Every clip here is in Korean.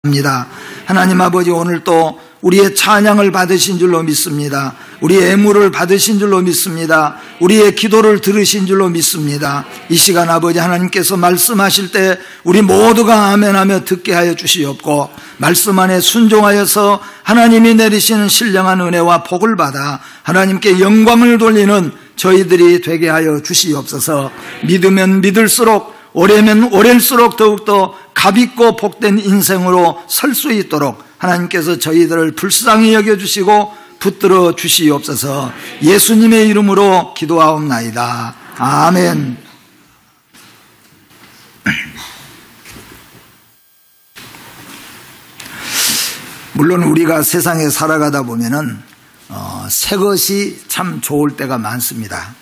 합니다. 하나님 아버지, 오늘 또 우리의 찬양을 받으신 줄로 믿습니다. 우리의 애물을 받으신 줄로 믿습니다. 우리의 기도를 들으신 줄로 믿습니다. 이 시간 아버지 하나님께서 말씀하실 때 우리 모두가 아멘하며 듣게 하여 주시옵고, 말씀 안에 순종하여서 하나님이 내리시는 신령한 은혜와 복을 받아 하나님께 영광을 돌리는 저희들이 되게 하여 주시옵소서. 믿으면 믿을수록, 오래면 오래일수록 더욱더 값있고 복된 인생으로 설 수 있도록 하나님께서 저희들을 불쌍히 여겨주시고 붙들어 주시옵소서. 예수님의 이름으로 기도하옵나이다. 아멘. 물론 우리가 세상에 살아가다 보면은 새 것이 참 좋을 때가 많습니다.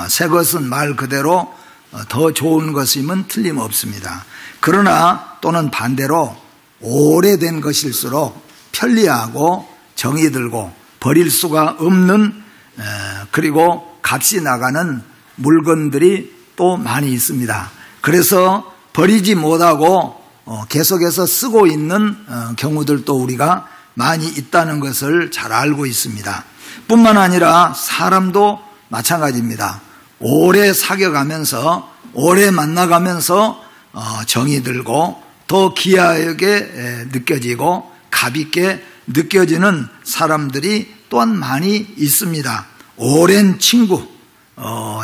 새 것은 말 그대로 더 좋은 것이면 틀림없습니다. 그러나 또는 반대로 오래된 것일수록 편리하고 정이 들고 버릴 수가 없는, 그리고 값이 나가는 물건들이 또 많이 있습니다. 그래서 버리지 못하고 계속해서 쓰고 있는 경우들도 우리가 많이 있다는 것을 잘 알고 있습니다. 뿐만 아니라 사람도 마찬가지입니다. 오래 사귀어가면서, 오래 만나가면서 정이 들고 더 귀하게 느껴지고 값있게 느껴지는 사람들이 또한 많이 있습니다. 오랜 친구,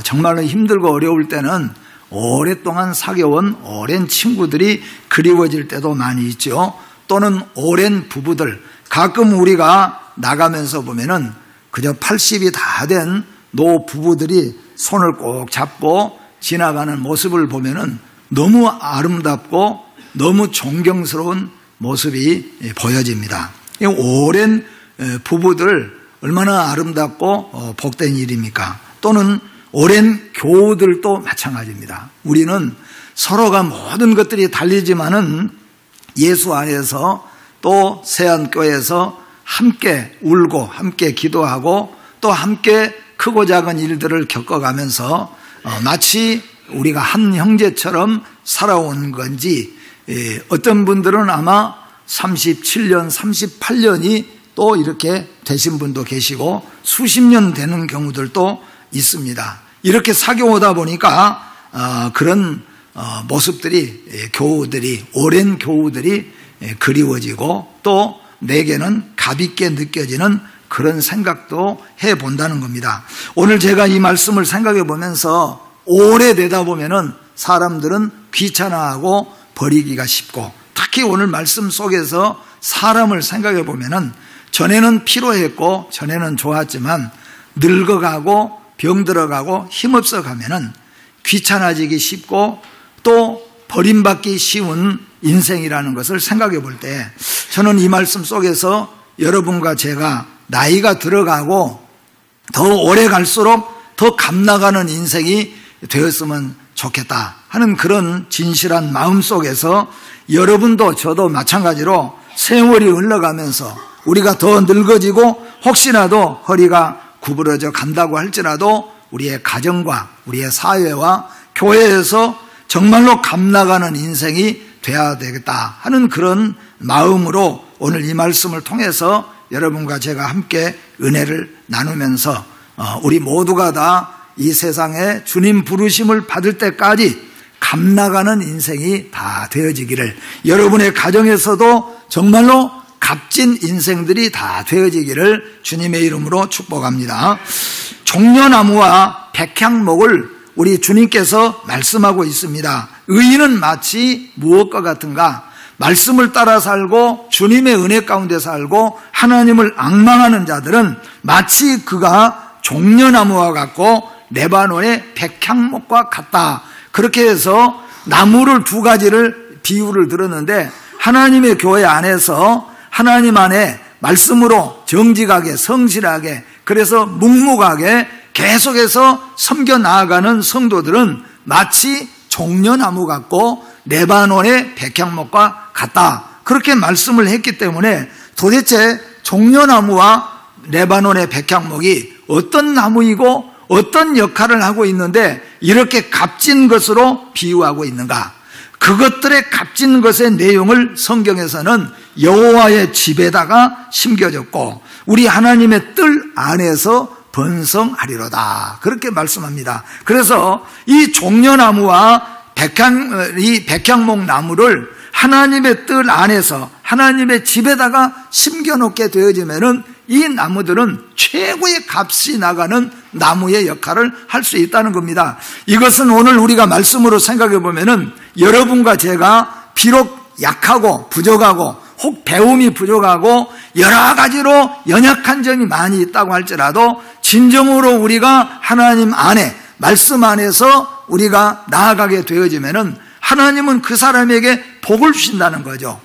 정말로 힘들고 어려울 때는 오랫동안 사귀어온 오랜 친구들이 그리워질 때도 많이 있죠. 또는 오랜 부부들, 가끔 우리가 나가면서 보면은 그저 80이 다 된 노 부부들이 손을 꼭 잡고 지나가는 모습을 보면은 너무 아름답고 너무 존경스러운 모습이 보여집니다. 오랜 부부들 얼마나 아름답고 복된 일입니까? 또는 오랜 교우들도 마찬가지입니다. 우리는 서로가 모든 것들이 달리지만은 예수 안에서 또 세안교회에서 함께 울고 함께 기도하고 또 함께 크고 작은 일들을 겪어가면서 마치 우리가 한 형제처럼 살아온 건지, 어떤 분들은 아마 37년, 38년이 또 이렇게 되신 분도 계시고 수십 년 되는 경우들도 있습니다. 이렇게 사귀어오다 보니까 그런 모습들이, 교우들이, 오랜 교우들이 그리워지고 또 내게는 값있게 느껴지는 그런 생각도 해본다는 겁니다. 오늘 제가 이 말씀을 생각해 보면서 오래되다 보면은 사람들은 귀찮아하고 버리기가 쉽고, 특히 오늘 말씀 속에서 사람을 생각해 보면은 전에는 필요했고 전에는 좋았지만 늙어가고 병들어가고 힘없어 가면은 귀찮아지기 쉽고 또 버림받기 쉬운 인생이라는 것을 생각해 볼 때, 저는 이 말씀 속에서 여러분과 제가 나이가 들어가고 더 오래 갈수록 더 값나가는 인생이 되었으면 좋겠다 하는 그런 진실한 마음 속에서 여러분도 저도 마찬가지로 세월이 흘러가면서 우리가 더 늙어지고 혹시라도 허리가 구부러져 간다고 할지라도 우리의 가정과 우리의 사회와 교회에서 정말로 값나가는 인생이 되어야 되겠다 하는 그런 마음으로 오늘 이 말씀을 통해서 여러분과 제가 함께 은혜를 나누면서 우리 모두가 다 이 세상에 주님 부르심을 받을 때까지 값나가는 인생이 다 되어지기를, 여러분의 가정에서도 정말로 값진 인생들이 다 되어지기를 주님의 이름으로 축복합니다. 종려나무와 백향목을 우리 주님께서 말씀하고 있습니다. 의인은 마치 무엇과 같은가? 말씀을 따라 살고 주님의 은혜 가운데 살고 하나님을 앙망하는 자들은 마치 그가 종려나무와 같고 레바논의 백향목과 같다. 그렇게 해서 나무를 두 가지를 비유를 들었는데, 하나님의 교회 안에서 하나님 안에 말씀으로 정직하게 성실하게, 그래서 묵묵하게 계속해서 섬겨 나아가는 성도들은 마치 종려나무 같고 레바논의 백향목과 같다. 그렇게 말씀을 했기 때문에 도대체 종려나무와 레바논의 백향목이 어떤 나무이고 어떤 역할을 하고 있는데 이렇게 값진 것으로 비유하고 있는가? 그것들의 값진 것의 내용을 성경에서는 여호와의 집에다가 심겨졌고 우리 하나님의 뜰 안에서 번성하리로다, 그렇게 말씀합니다. 그래서 이 종려나무와 이 백향목 나무를 하나님의 뜰 안에서 하나님의 집에다가 심겨놓게 되어지면은 이 나무들은 최고의 값이 나가는 나무의 역할을 할 수 있다는 겁니다. 이것은 오늘 우리가 말씀으로 생각해 보면은 여러분과 제가 비록 약하고 부족하고 혹 배움이 부족하고 여러 가지로 연약한 점이 많이 있다고 할지라도 진정으로 우리가 하나님 안에 말씀 안에서 우리가 나아가게 되어지면은 하나님은 그 사람에게 복을 주신다는 거죠.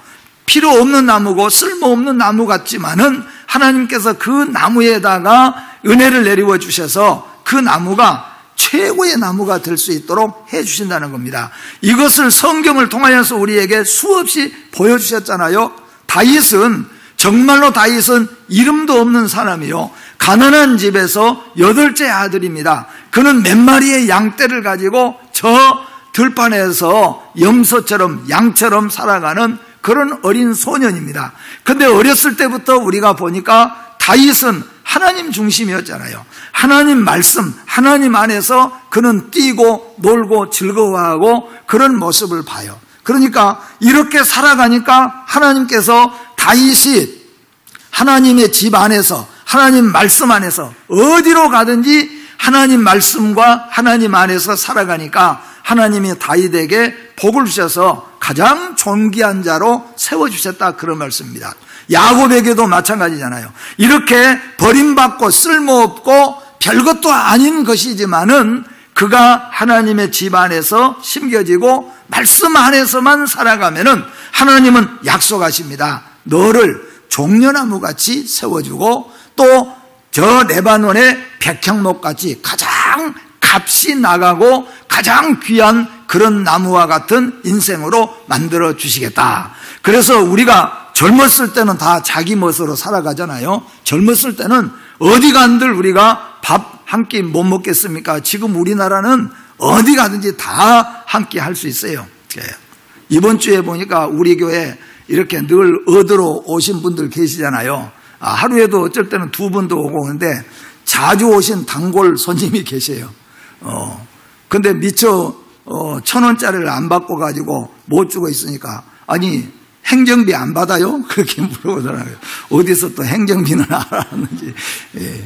필요 없는 나무고 쓸모없는 나무 같지만은 하나님께서 그 나무에다가 은혜를 내리워 주셔서 그 나무가 최고의 나무가 될 수 있도록 해 주신다는 겁니다. 이것을 성경을 통하여서 우리에게 수없이 보여주셨잖아요. 정말로 다윗은 이름도 없는 사람이요, 가난한 집에서 8째 아들입니다. 그는 몇 마리의 양떼를 가지고 저 들판에서 염소처럼 양처럼 살아가는 그런 어린 소년입니다. 근데 어렸을 때부터 우리가 보니까 다윗은 하나님 중심이었잖아요. 하나님 말씀, 하나님 안에서 그는 뛰고 놀고 즐거워하고 그런 모습을 봐요. 그러니까 이렇게 살아가니까 하나님께서 다윗이 하나님의 집 안에서 하나님 말씀 안에서 어디로 가든지 하나님 말씀과 하나님 안에서 살아가니까 하나님이 다윗에게 복을 주셔서 가장 존귀한 자로 세워주셨다, 그런 말씀입니다. 야곱에게도 마찬가지잖아요. 이렇게 버림받고 쓸모없고 별것도 아닌 것이지만은 그가 하나님의 집 안에서 심겨지고 말씀 안에서만 살아가면은 하나님은 약속하십니다. 너를 종려나무같이 세워주고 또 저 레바논의 백향목같이 가장 값이 나가고 가장 귀한 그런 나무와 같은 인생으로 만들어 주시겠다. 그래서 우리가 젊었을 때는 다 자기 멋으로 살아가잖아요. 젊었을 때는 어디 간들 우리가 밥 한 끼 못 먹겠습니까? 지금 우리나라는 어디 가든지 다 한 끼 할 수 있어요. 이번 주에 보니까 우리 교회 이렇게 늘 얻으러 오신 분들 계시잖아요. 하루에도 어쩔 때는 2분도 오고 오는데 자주 오신 단골 손님이 계세요. 근데 미처 1,000원짜리를 안 받고 가지고 못 주고 있으니까, 아니 행정비 안 받아요? 그렇게 물어보더라고요. 어디서 또 행정비는 알았는지. 예.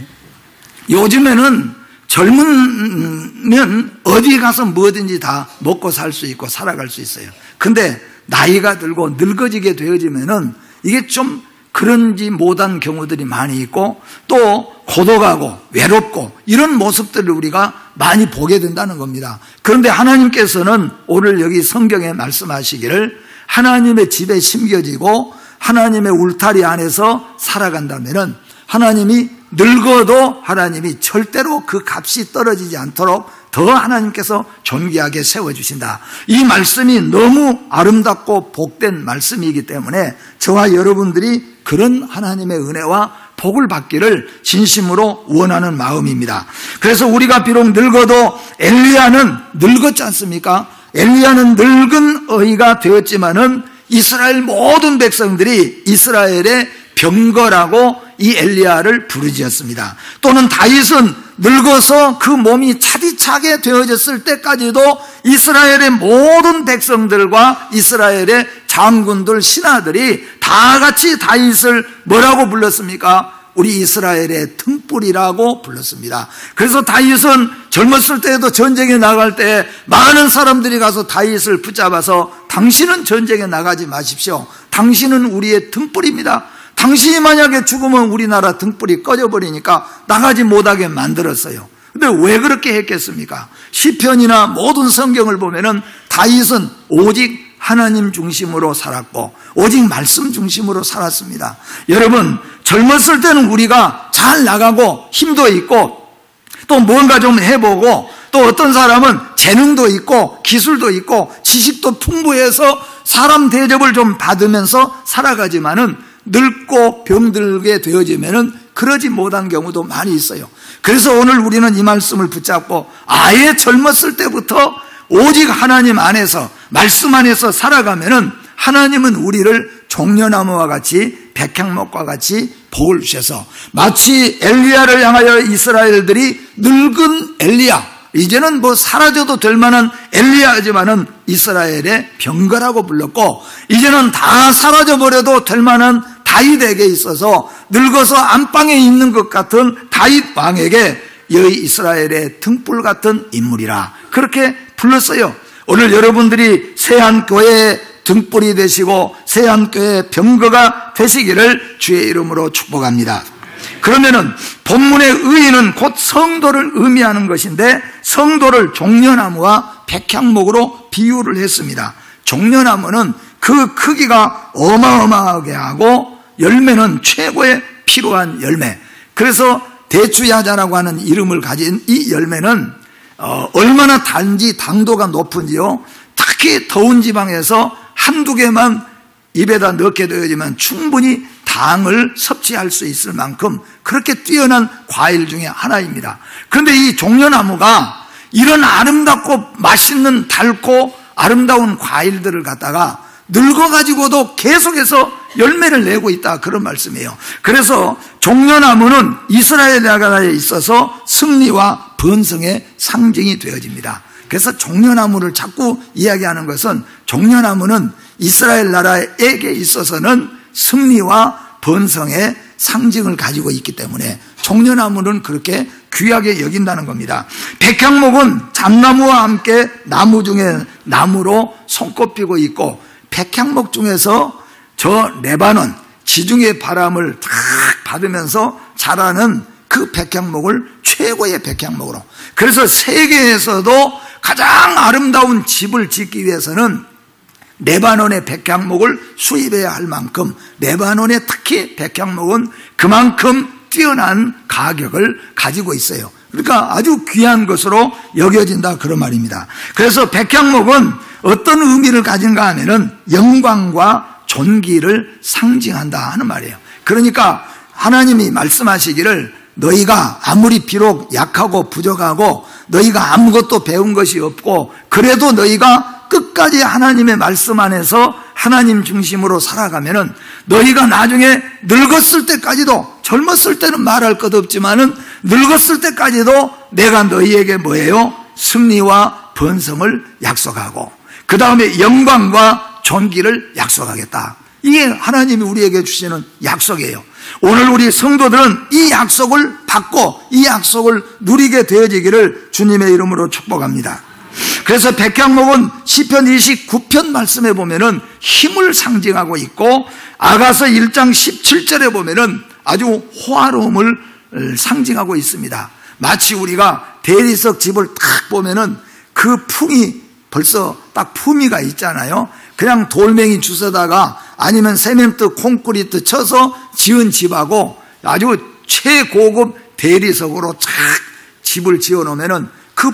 요즘에는 젊으면 어디 가서 뭐든지 다 먹고 살 수 있고 살아갈 수 있어요. 근데 나이가 들고 늙어지게 되어지면은 이게 좀 그런지 못한 경우들이 많이 있고 또 고독하고 외롭고 이런 모습들을 우리가 많이 보게 된다는 겁니다. 그런데 하나님께서는 오늘 여기 성경에 말씀하시기를 하나님의 집에 심겨지고 하나님의 울타리 안에서 살아간다면은 하나님이 늙어도 하나님이 절대로 그 값이 떨어지지 않도록 더 하나님께서 존귀하게 세워주신다. 이 말씀이 너무 아름답고 복된 말씀이기 때문에 저와 여러분들이 그런 하나님의 은혜와 복을 받기를 진심으로 원하는 마음입니다. 그래서 우리가 비록 늙어도 엘리야는 늙었지 않습니까? 엘리야는 늙은 어이가 되었지만은 이스라엘 모든 백성들이 이스라엘의 병거라고 이 엘리야를 부르짖었습니다. 또는 다윗은 늙어서 그 몸이 차디차게 되어졌을 때까지도 이스라엘의 모든 백성들과 이스라엘의 장군들, 신하들이 다 같이 다윗을 뭐라고 불렀습니까? 우리 이스라엘의 등불이라고 불렀습니다. 그래서 다윗은 젊었을 때에도 전쟁에 나갈 때 많은 사람들이 가서 다윗을 붙잡아서 당신은 전쟁에 나가지 마십시오. 당신은 우리의 등불입니다. 당신이 만약에 죽으면 우리나라 등불이 꺼져버리니까 나가지 못하게 만들었어요. 근데 왜 그렇게 했겠습니까? 시편이나 모든 성경을 보면은 다윗은 오직 하나님 중심으로 살았고 오직 말씀 중심으로 살았습니다. 여러분, 젊었을 때는 우리가 잘 나가고 힘도 있고 또 뭔가 좀 해보고 또 어떤 사람은 재능도 있고 기술도 있고 지식도 풍부해서 사람 대접을 좀 받으면서 살아가지만은 늙고 병들게 되어지면은 그러지 못한 경우도 많이 있어요. 그래서 오늘 우리는 이 말씀을 붙잡고 아예 젊었을 때부터 오직 하나님 안에서, 말씀 안에서 살아가면은 하나님은 우리를 종려나무와 같이, 백향목과 같이 복을 주셔서, 마치 엘리야를 향하여 이스라엘들이 늙은 엘리야, 이제는 뭐 사라져도 될 만한 엘리야지만은 이스라엘의 병거라고 불렀고, 이제는 다 사라져버려도 될 만한 다윗에게 있어서 늙어서 안방에 있는 것 같은 다윗 왕에게 여기 이스라엘의 등불 같은 인물이라 그렇게 불렀어요. 오늘 여러분들이 세안교회의 등불이 되시고 세안교회의 병거가 되시기를 주의 이름으로 축복합니다. 그러면은 본문의 의인은 곧 성도를 의미하는 것인데, 성도를 종려나무와 백향목으로 비유를 했습니다. 종려나무는 그 크기가 어마어마하게 하고 열매는 최고의 필요한 열매. 그래서 대추야자라고 하는 이름을 가진 이 열매는 얼마나 단지 당도가 높은지요, 특히 더운 지방에서 한두 개만 입에다 넣게 되어지면 충분히 당을 섭취할 수 있을 만큼 그렇게 뛰어난 과일 중에 하나입니다. 그런데 이 종려나무가 이런 아름답고 맛있는 달고 아름다운 과일들을 갖다가 늙어가지고도 계속해서 열매를 내고 있다, 그런 말씀이에요. 그래서 종려나무는 이스라엘 나라에 있어서 승리와 번성의 상징이 되어집니다. 그래서 종려나무를 자꾸 이야기하는 것은, 종려나무는 이스라엘 나라에게 있어서는 승리와 번성의 상징을 가지고 있기 때문에 종려나무는 그렇게 귀하게 여긴다는 겁니다. 백향목은 잣나무와 함께 나무 중에 나무로 손꼽히고 있고, 백향목 중에서 저 레바논 지중해 바람을 탁 받으면서 자라는 그 백향목을 최고의 백향목으로, 그래서 세계에서도 가장 아름다운 집을 짓기 위해서는 레바논의 백향목을 수입해야 할 만큼, 레바논의 특히 백향목은 그만큼 뛰어난 가격을 가지고 있어요. 그러니까 아주 귀한 것으로 여겨진다, 그런 말입니다. 그래서 백향목은 어떤 의미를 가진가 하면은 영광과 존귀를 상징한다 하는 말이에요. 그러니까 하나님이 말씀하시기를, 너희가 아무리 비록 약하고 부족하고 너희가 아무것도 배운 것이 없고 그래도 너희가 끝까지 하나님의 말씀 안에서 하나님 중심으로 살아가면은 너희가 나중에 늙었을 때까지도, 젊었을 때는 말할 것 없지만은 늙었을 때까지도 내가 너희에게 뭐예요? 승리와 번성을 약속하고 그 다음에 영광과 존귀를 약속하겠다. 이게 하나님이 우리에게 주시는 약속이에요. 오늘 우리 성도들은 이 약속을 받고 이 약속을 누리게 되어지기를 주님의 이름으로 축복합니다. 그래서 백향목은 시편 29편 말씀에 보면은 힘을 상징하고 있고, 아가서 1장 17절에 보면은 아주 호화로움을 상징하고 있습니다. 마치 우리가 대리석 집을 딱 보면은 그 풍이 벌써 딱 품위가 있잖아요. 그냥 돌멩이 주워다가 아니면 세멘트 콘크리트 쳐서 지은 집하고 아주 최고급 대리석으로 착 집을 지어 놓으면은 그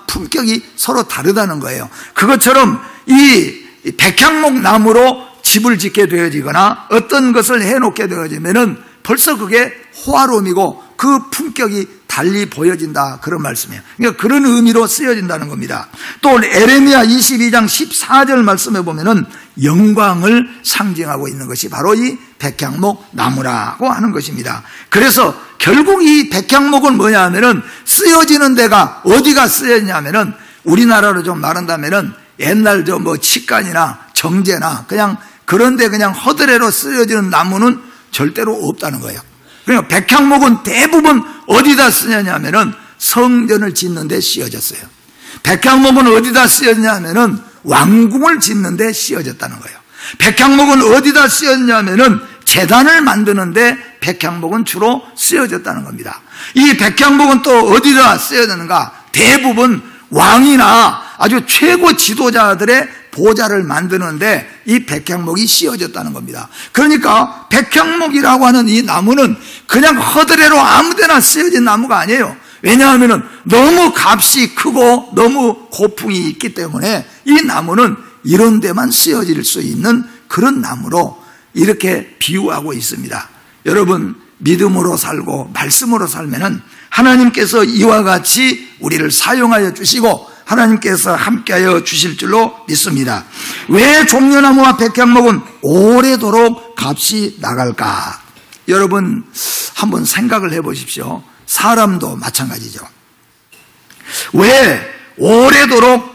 품격이 서로 다르다는 거예요. 그것처럼 이 백향목 나무로 집을 짓게 되어지거나 어떤 것을 해놓게 되어지면은 벌써 그게 호화로움이고 그 품격이 달리 보여진다, 그런 말씀이에요. 그러니까 그런 의미로 쓰여진다는 겁니다. 또 에레미야 22장 14절 말씀에 보면은 영광을 상징하고 있는 것이 바로 이 백향목 나무라고 하는 것입니다. 그래서 결국 이 백향목은 뭐냐 하면은 쓰여지는 데가 어디가 쓰여지냐면은, 우리나라로 좀 말한다면은 옛날 저 뭐 치간이나 정제나 그냥 그런데 그냥 허드레로 쓰여지는 나무는 절대로 없다는 거예요. 그러니까 백향목은 대부분 어디다 쓰냐면은 성전을 짓는 데 씌어졌어요. 백향목은 어디다 쓰였냐면은 왕궁을 짓는 데 씌어졌다는 거예요. 백향목은 어디다 쓰였냐면은 제단을 만드는데 백향목은 주로 쓰여졌다는 겁니다. 이 백향목은 또 어디다 쓰여졌는가? 대부분 왕이나 아주 최고 지도자들의 보좌를 만드는데 이 백향목이 씌워졌다는 겁니다. 그러니까 백향목이라고 하는 이 나무는 그냥 허드레로 아무데나 쓰여진 나무가 아니에요. 왜냐하면 너무 값이 크고 너무 고풍이 있기 때문에 이 나무는 이런 데만 쓰여질 수 있는 그런 나무로 이렇게 비유하고 있습니다. 여러분, 믿음으로 살고 말씀으로 살면은 하나님께서 이와 같이 우리를 사용하여 주시고 하나님께서 함께하여 주실 줄로 믿습니다. 왜 종려나무와 백향목은 오래도록 값이 나갈까? 여러분 한번 생각을 해보십시오. 사람도 마찬가지죠. 왜 오래도록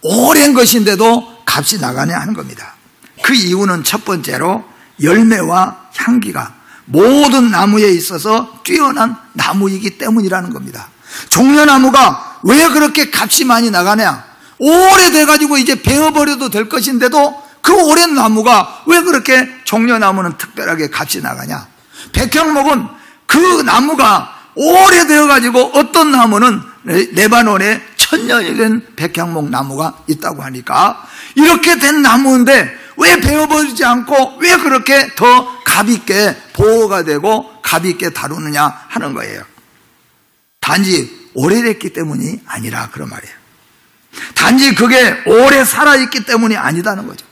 오랜 것인데도 값이 나가냐 하는 겁니다. 그 이유는 첫 번째로 열매와 향기가 모든 나무에 있어서 뛰어난 나무이기 때문이라는 겁니다. 종려나무가 왜 그렇게 값이 많이 나가냐? 오래돼가지고 이제 베어버려도 될 것인데도 그 오랜 나무가 왜 그렇게 종려나무는 특별하게 값이 나가냐? 백향목은 그 나무가 오래되어가지고 어떤 나무는 레바논에 1000년이 된 백향목 나무가 있다고 하니까 이렇게 된 나무인데 왜 베어버리지 않고 왜 그렇게 더 값있게 보호가 되고 값있게 다루느냐 하는 거예요. 단지 오래됐기 때문이 아니라 그런 말이에요. 단지 그게 오래 살아있기 때문이 아니다는 거죠.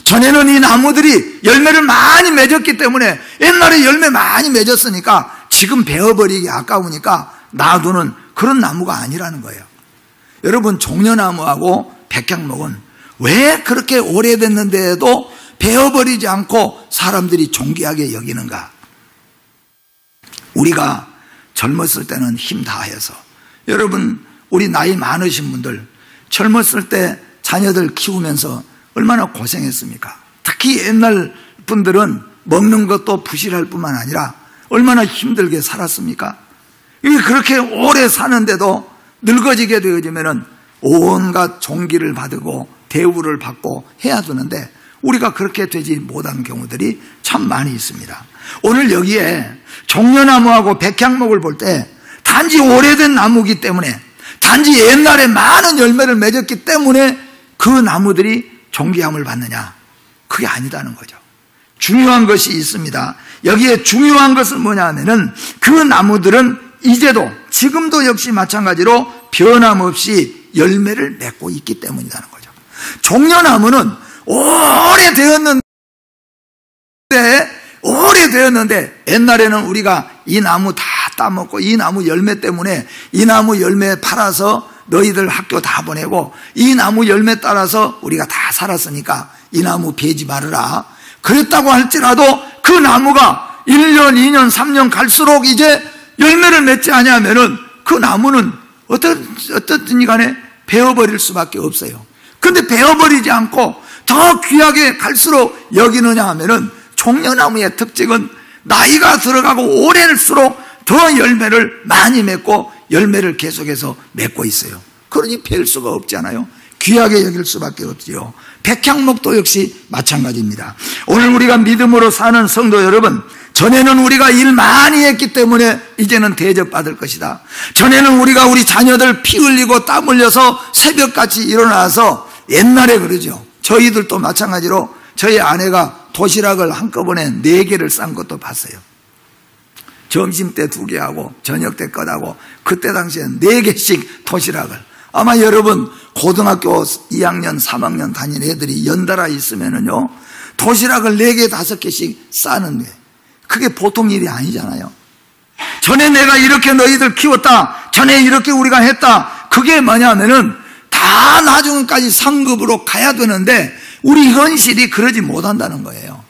전에는 이 나무들이 열매를 많이 맺었기 때문에 옛날에 열매 많이 맺었으니까 지금 베어버리기 아까우니까 놔두는 그런 나무가 아니라는 거예요. 여러분 종려나무하고 백향목은 왜 그렇게 오래됐는데도 베어버리지 않고 사람들이 존귀하게 여기는가? 우리가 젊었을 때는 힘 다해서, 여러분 우리 나이 많으신 분들 젊었을 때 자녀들 키우면서 얼마나 고생했습니까? 특히 옛날 분들은 먹는 것도 부실할 뿐만 아니라 얼마나 힘들게 살았습니까? 그렇게 오래 사는데도 늙어지게 되어지면은 온갖 존귀를 받고 대우를 받고 해야 되는데 우리가 그렇게 되지 못한 경우들이 참 많이 있습니다. 오늘 여기에 종려나무하고 백향목을 볼 때 단지 오래된 나무이기 때문에, 단지 옛날에 많은 열매를 맺었기 때문에 그 나무들이 존귀함을 받느냐? 그게 아니다는 거죠. 중요한 것이 있습니다. 여기에 중요한 것은 뭐냐 하면은 그 나무들은 이제도 지금도 역시 마찬가지로 변함없이 열매를 맺고 있기 때문이라는 거죠. 종려나무는 오래되었는데 옛날에는 우리가 이 나무 다 따먹고 이 나무 열매 때문에 이 나무 열매 팔아서 너희들 학교 다 보내고 이 나무 열매 따라서 우리가 다 살았으니까 이 나무 베지 말아라. 그랬다고 할지라도 그 나무가 1년, 2년, 3년 갈수록 이제 열매를 맺지 않으면은 그 나무는 어떻든지 간에 베어버릴 수밖에 없어요. 그런데 베어버리지 않고 더 귀하게 갈수록 여기느냐 하면은 종려나무의 특징은 나이가 들어가고 오래일수록 더 열매를 많이 맺고 열매를 계속해서 맺고 있어요. 그러니 뵐 수가 없잖아요. 귀하게 여길 수밖에 없지요. 백향목도 역시 마찬가지입니다. 오늘 우리가 믿음으로 사는 성도 여러분, 전에는 우리가 일 많이 했기 때문에 이제는 대접받을 것이다. 전에는 우리가 우리 자녀들 피 흘리고 땀 흘려서 새벽같이 일어나서, 옛날에 그러죠. 저희들도 마찬가지로 저희 아내가 도시락을 한꺼번에 4개를 싼 것도 봤어요. 점심 때 2개 하고 저녁 때 끝하고, 그때 당시에 4개씩 도시락을. 아마 여러분 고등학교 2학년 3학년 다니는 애들이 연달아 있으면은요 도시락을 4개 5개씩 싸는데 그게 보통 일이 아니잖아요. 전에 내가 이렇게 너희들 키웠다, 전에 이렇게 우리가 했다, 그게 뭐냐면은 다 나중까지 상급으로 가야 되는데 우리 현실이 그러지 못한다는 거예요.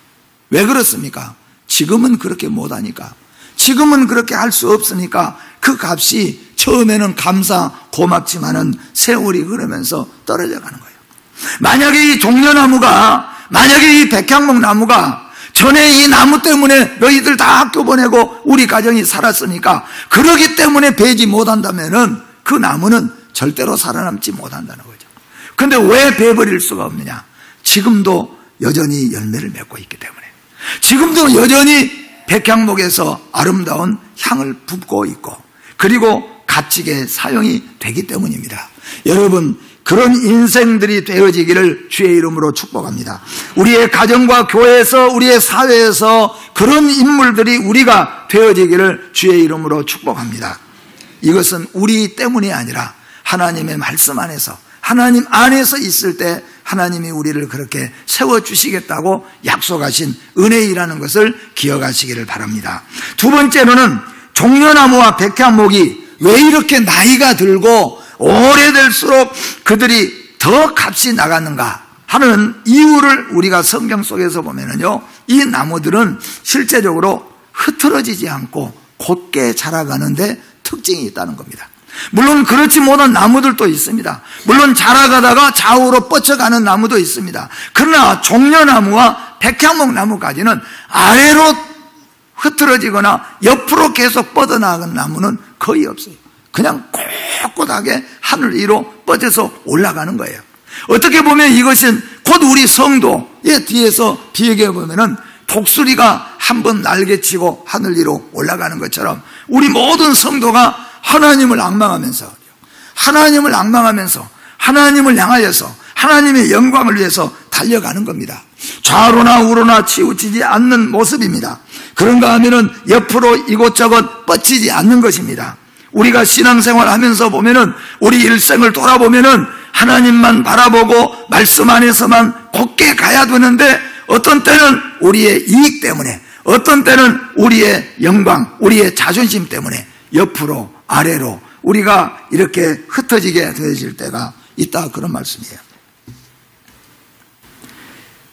왜 그렇습니까? 지금은 그렇게 못하니까, 지금은 그렇게 할 수 없으니까 그 값이 처음에는 감사 고맙지만은 세월이 흐르면서 떨어져 가는 거예요. 만약에 이 종려나무가, 만약에 이 백향목 나무가 전에 이 나무 때문에 너희들 다 학교 보내고 우리 가정이 살았으니까 그러기 때문에 베지 못한다면은 그 나무는 절대로 살아남지 못한다는 거죠. 그런데 왜 베버릴 수가 없느냐? 지금도 여전히 열매를 맺고 있기 때문에, 지금도 여전히 백향목에서 아름다운 향을 붓고 있고, 그리고 값지게 사용이 되기 때문입니다. 여러분, 그런 인생들이 되어지기를 주의 이름으로 축복합니다. 우리의 가정과 교회에서, 우리의 사회에서 그런 인물들이 우리가 되어지기를 주의 이름으로 축복합니다. 이것은 우리 때문이 아니라 하나님의 말씀 안에서, 하나님 안에서 있을 때 하나님이 우리를 그렇게 세워주시겠다고 약속하신 은혜이라는 것을 기억하시기를 바랍니다. 두 번째로는 종려나무와 백향목이 왜 이렇게 나이가 들고 오래될수록 그들이 더 값이 나갔는가 하는 이유를 우리가 성경 속에서 보면은요, 이 나무들은 실제적으로 흐트러지지 않고 곧게 자라가는데 특징이 있다는 겁니다. 물론 그렇지 못한 나무들도 있습니다. 물론 자라가다가 좌우로 뻗쳐가는 나무도 있습니다. 그러나 종려나무와 백향목 나무까지는 아래로 흐트러지거나 옆으로 계속 뻗어나가는 나무는 거의 없어요. 그냥 꼿꼿하게 하늘 위로 뻗어서 올라가는 거예요. 어떻게 보면 이것은 곧 우리 성도의 뒤에서 비교해 보면은 독수리가 한번 날개치고 하늘 위로 올라가는 것처럼 우리 모든 성도가 하나님을 앙망하면서 하나님을 향하여서 하나님의 영광을 위해서 달려가는 겁니다. 좌로나 우로나 치우치지 않는 모습입니다. 그런가 하면은 옆으로 이곳저곳 뻗치지 않는 것입니다. 우리가 신앙생활 하면서 보면은 우리 일생을 돌아보면은 하나님만 바라보고 말씀 안에서만 곧게 가야 되는데 어떤 때는 우리의 이익 때문에, 어떤 때는 우리의 영광, 우리의 자존심 때문에 옆으로 아래로 우리가 이렇게 흩어지게 되어질 때가 있다, 그런 말씀이에요.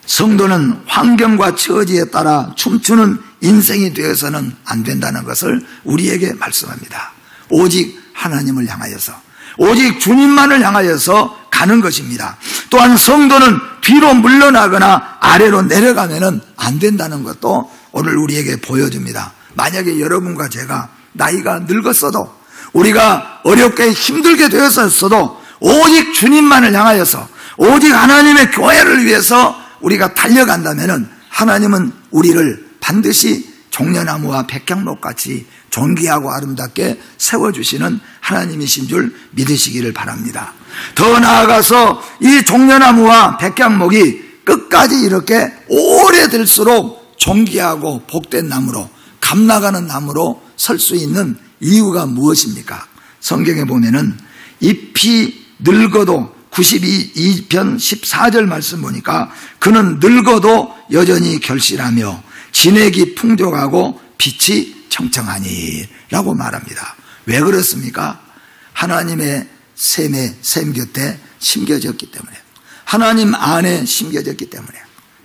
성도는 환경과 처지에 따라 춤추는 인생이 되어서는 안 된다는 것을 우리에게 말씀합니다. 오직 하나님을 향하여서, 오직 주님만을 향하여서 가는 것입니다. 또한 성도는 뒤로 물러나거나 아래로 내려가면 안 된다는 것도 오늘 우리에게 보여줍니다. 만약에 여러분과 제가 나이가 늙었어도, 우리가 어렵게 힘들게 되었어도 오직 주님만을 향하여서, 오직 하나님의 교회를 위해서 우리가 달려간다면 하나님은 우리를 반드시 종려나무와 백향목같이 존귀하고 아름답게 세워주시는 하나님이신 줄 믿으시기를 바랍니다. 더 나아가서 이 종려나무와 백향목이 끝까지 이렇게 오래될수록 존귀하고 복된 나무로, 감나가는 나무로 설 수 있는 이유가 무엇입니까? 성경에 보면은 잎이 늙어도 92편 14절 말씀 보니까 그는 늙어도 여전히 결실하며 진액이 풍족하고 빛이 청청하니 라고 말합니다. 왜 그렇습니까? 하나님의 샘 곁에 심겨졌기 때문에, 하나님 안에 심겨졌기 때문에.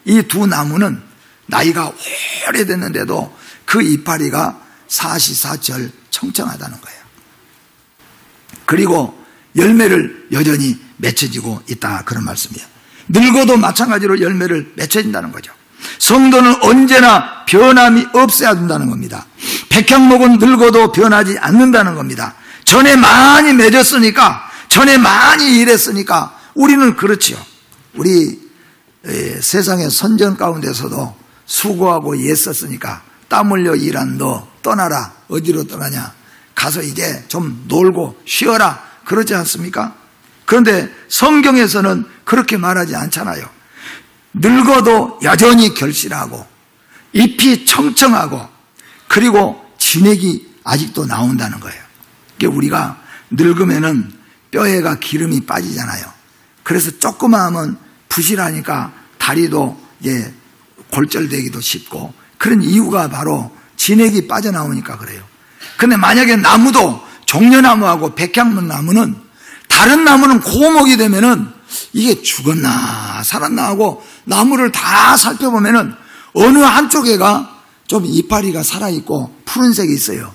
이 두 나무는 나이가 오래됐는데도 그 이파리가 사시사철 청청하다는 거예요. 그리고 열매를 여전히 맺혀지고 있다, 그런 말씀이에요. 늙어도 마찬가지로 열매를 맺혀진다는 거죠. 성도는 언제나 변함이 없어야 된다는 겁니다. 백향목은 늙어도 변하지 않는다는 겁니다. 전에 많이 맺었으니까, 전에 많이 일했으니까 우리는 그렇지요. 우리 세상의 선전 가운데서도 수고하고 애썼으니까 땀 흘려 일한 너 떠나라. 어디로 떠나냐? 가서 이제 좀 놀고 쉬어라. 그러지 않습니까? 그런데 성경에서는 그렇게 말하지 않잖아요. 늙어도 여전히 결실하고 잎이 청청하고 그리고 진액이 아직도 나온다는 거예요. 그러니까 우리가 늙으면은 뼈에가 기름이 빠지잖아요. 그래서 조그만 하면 부실하니까 다리도 이제 골절되기도 쉽고, 그런 이유가 바로 진액이 빠져나오니까 그래요. 근데 만약에 나무도 종려나무하고 백향목나무는, 다른 나무는 고목이 되면은 이게 죽었나 살았나 하고 나무를 다 살펴보면은 어느 한쪽에가 좀 이파리가 살아있고 푸른색이 있어요.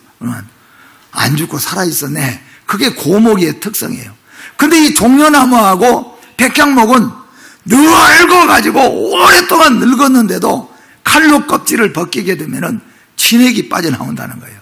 안 죽고 살아있었네. 그게 고목의 특성이에요. 근데 이 종려나무하고 백향목은 늙어가지고 오랫동안 늙었는데도 칼로 껍질을 벗기게 되면은 진액이 빠져나온다는 거예요.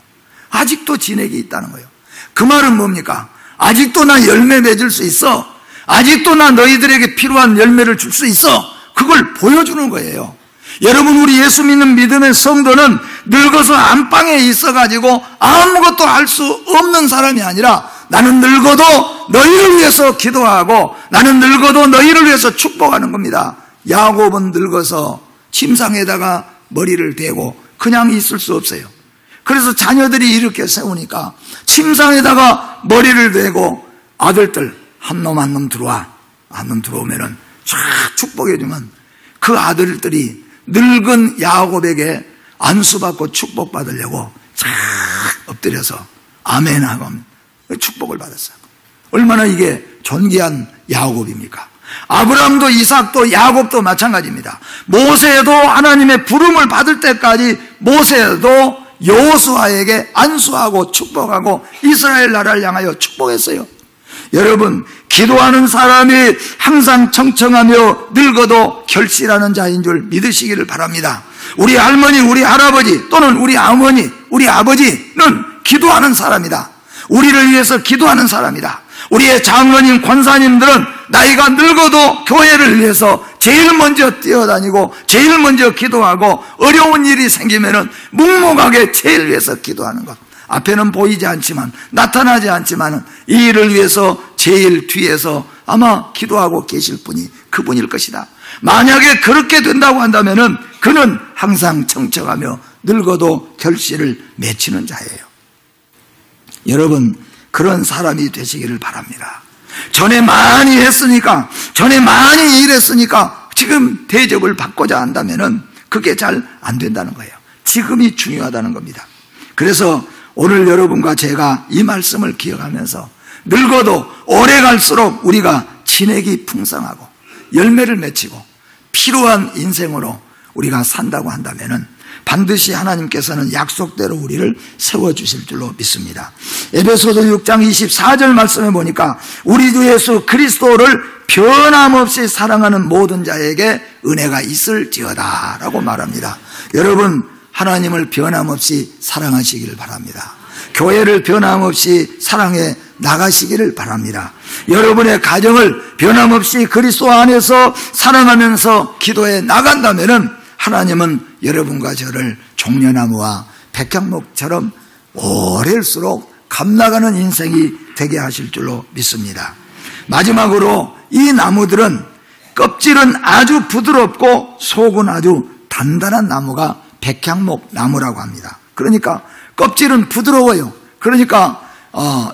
아직도 진액이 있다는 거예요. 그 말은 뭡니까? 아직도 나 열매 맺을 수 있어. 아직도 나 너희들에게 필요한 열매를 줄 수 있어. 그걸 보여주는 거예요. 여러분, 우리 예수 믿는 믿음의 성도는 늙어서 안방에 있어가지고 아무것도 할 수 없는 사람이 아니라, 나는 늙어도 너희를 위해서 기도하고 나는 늙어도 너희를 위해서 축복하는 겁니다. 야곱은 늙어서 침상에다가 머리를 대고 그냥 있을 수 없어요. 그래서 자녀들이 이렇게 세우니까 침상에다가 머리를 대고 아들들 한 놈 한 놈 들어와. 한 놈 들어오면은 쫙 축복해주면 그 아들들이 늙은 야곱에게 안수받고 축복받으려고 쫙 엎드려서 아멘 하고 축복을 받았어요. 얼마나 이게 존귀한 야곱입니까? 아브라함도 이삭도 야곱도 마찬가지입니다. 모세도 하나님의 부름을 받을 때까지 모세도 여호수아에게 안수하고 축복하고 이스라엘 나라를 향하여 축복했어요. 여러분, 기도하는 사람이 항상 청청하며 늙어도 결실하는 자인 줄 믿으시기를 바랍니다. 우리 할머니, 우리 할아버지 또는 우리 어머니, 우리 아버지는 기도하는 사람이다. 우리를 위해서 기도하는 사람이다. 우리의 장로님, 권사님들은 나이가 늙어도 교회를 위해서 제일 먼저 뛰어다니고 제일 먼저 기도하고 어려운 일이 생기면은 묵묵하게 제일 위해서 기도하는 것. 앞에는 보이지 않지만, 나타나지 않지만 이 일을 위해서 제일 뒤에서 아마 기도하고 계실 분이 그분일 것이다. 만약에 그렇게 된다고 한다면은 그는 항상 청청하며 늙어도 결실을 맺히는 자예요. 여러분, 그런 사람이 되시기를 바랍니다. 전에 많이 했으니까, 전에 많이 일했으니까 지금 대접을 받고자 한다면은 그게 잘 안 된다는 거예요. 지금이 중요하다는 겁니다. 그래서 오늘 여러분과 제가 이 말씀을 기억하면서 늙어도 오래 갈수록 우리가 진액이 풍성하고 열매를 맺히고 필요한 인생으로 우리가 산다고 한다면은 반드시 하나님께서는 약속대로 우리를 세워주실 줄로 믿습니다. 에베소서 6장 24절 말씀에 보니까 우리 주 예수 그리스도를 변함없이 사랑하는 모든 자에게 은혜가 있을지어다 라고 말합니다. 여러분, 하나님을 변함없이 사랑하시기를 바랍니다. 교회를 변함없이 사랑해 나가시기를 바랍니다. 여러분의 가정을 변함없이 그리스도 안에서 사랑하면서 기도해 나간다면은 하나님은 여러분과 저를 종려나무와 백향목처럼 오래일수록 감나가는 인생이 되게 하실 줄로 믿습니다. 마지막으로 이 나무들은 껍질은 아주 부드럽고 속은 아주 단단한 나무가 백향목 나무라고 합니다. 그러니까 껍질은 부드러워요. 그러니까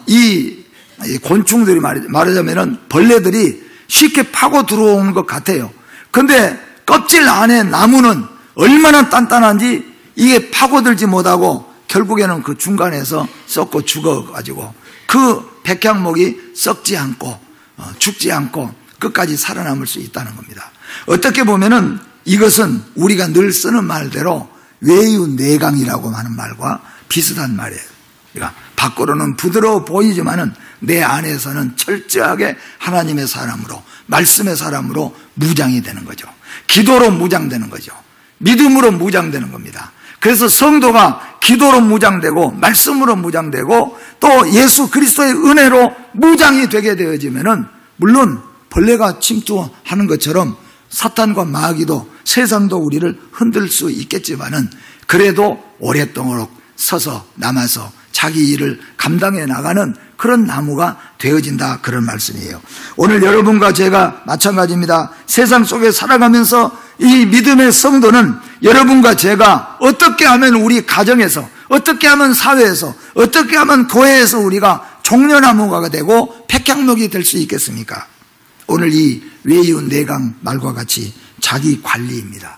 이 곤충들이 말하자면은 벌레들이 쉽게 파고 들어오는 것 같아요. 근데 껍질 안에 나무는 얼마나 단단한지 이게 파고들지 못하고 결국에는 그 중간에서 썩고 죽어가지고 그 백향목이 썩지 않고 죽지 않고 끝까지 살아남을 수 있다는 겁니다. 어떻게 보면은 이것은 우리가 늘 쓰는 말대로 외유내강이라고 하는 말과 비슷한 말이에요. 그러니까 밖으로는 부드러워 보이지만은 내 안에서는 철저하게 하나님의 사람으로, 말씀의 사람으로 무장이 되는 거죠. 기도로 무장되는 거죠. 믿음으로 무장되는 겁니다. 그래서 성도가 기도로 무장되고 말씀으로 무장되고 또 예수 그리스도의 은혜로 무장이 되게 되어지면은 물론 벌레가 침투하는 것처럼 사탄과 마귀도 세상도 우리를 흔들 수 있겠지만은 그래도 오랫동안 서서 남아서 자기 일을 감당해 나가는 그런 나무가 되어진다, 그런 말씀이에요. 오늘 여러분과 제가 마찬가지입니다. 세상 속에 살아가면서 이 믿음의 성도는 여러분과 제가 어떻게 하면 우리 가정에서, 어떻게 하면 사회에서, 어떻게 하면 교회에서 우리가 종려나무가 되고 백향목이 될 수 있겠습니까? 오늘 이 외유내강 말과 같이 자기 관리입니다.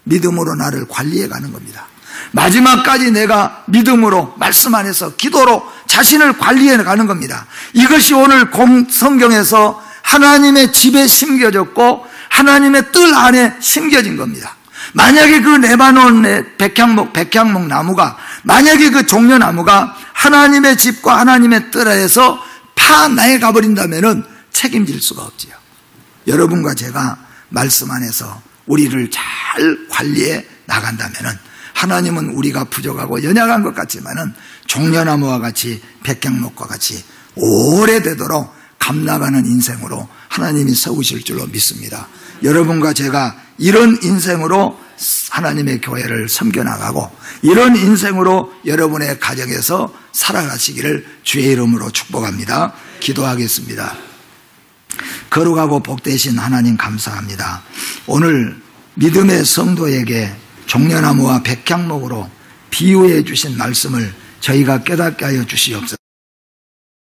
믿음으로 나를 관리해 가는 겁니다. 마지막까지 내가 믿음으로 말씀 안에서 기도로 자신을 관리해 가는 겁니다. 이것이 오늘 성경에서 하나님의 집에 심겨졌고 하나님의 뜰 안에 심겨진 겁니다. 만약에 그 레바논의 백향목 나무가, 만약에 그 종려나무가 하나님의 집과 하나님의 뜰 안에서 파나가 버린다면은 책임질 수가 없지요. 여러분과 제가 말씀 안에서 우리를 잘 관리해 나간다면은 하나님은 우리가 부족하고 연약한 것 같지만은 종려나무와 같이 백향목과 같이 오래되도록 감나가는 인생으로 하나님이 세우실 줄로 믿습니다. 여러분과 제가 이런 인생으로 하나님의 교회를 섬겨나가고 이런 인생으로 여러분의 가정에서 살아가시기를 주의 이름으로 축복합니다. 기도하겠습니다. 거룩하고 복되신 하나님 감사합니다. 오늘 믿음의 성도에게 종려나무와 백향목으로 비유해 주신 말씀을 저희가 깨닫게 하여 주시옵소서.